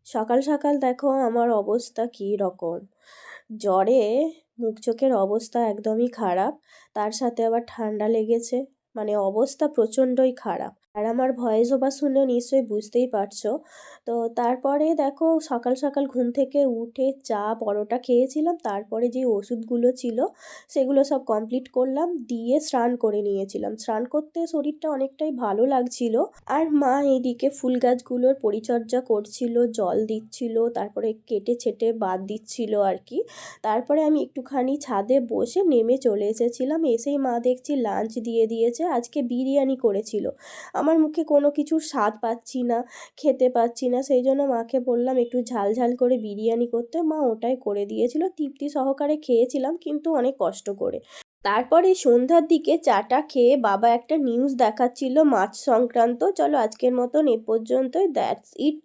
সকাল সকাল দেখো আমার অবস্থা কী রকম। জ্বরে মুখ চোখের অবস্থা একদমই খারাপ। তার সাথে আবার ঠান্ডা লেগেছে। মানে অবস্থা প্রচণ্ডই খারাপ। আর আমার ভয়েস ওভার শুনে নিশ্চয়ই বুঝতেই পারছো। তো তারপরে দেখো সকাল সকাল ঘুম থেকে উঠে চা পরোটা খেয়েছিলাম, তারপরে যে ওষুধগুলো ছিল সেগুলো সব কমপ্লিট করলাম, দিয়ে স্নান করে নিয়েছিলাম। স্নান করতে শরীরটা অনেকটাই ভালো লাগছিল। আর মা এইদিকে ফুল গাছগুলোর পরিচর্যা করছিল, জল দিচ্ছিল, তারপরে কেটে ছেটে বাদ দিচ্ছিল আর কি। তারপরে আমি একটুখানি ছাদে বসে নেমে চলে এসেছিলাম। এসেই মা দেখছি লাঞ্চ দিয়ে দিয়েছে। আজকে বিরিয়ানি করেছিল। আমার মুখে কোনো কিছুর স্বাদ পাচ্ছি না, খেতে পাচ্ছি না, সেই জন্য মাকে বললাম একটু ঝাল ঝাল করে বিরিয়ানি করতে। মা ওটাই করে দিয়েছিল, তৃপ্তি সহকারে খেয়েছিলাম কিন্তু অনেক কষ্ট করে। তারপরে সন্ধ্যার দিকে চাটা খেয়ে বাবা একটা নিউজ দেখাচ্ছিল মাছ সংক্রান্ত। চলো আজকের মতন এ পর্যন্তই, দ্যাটস ইট।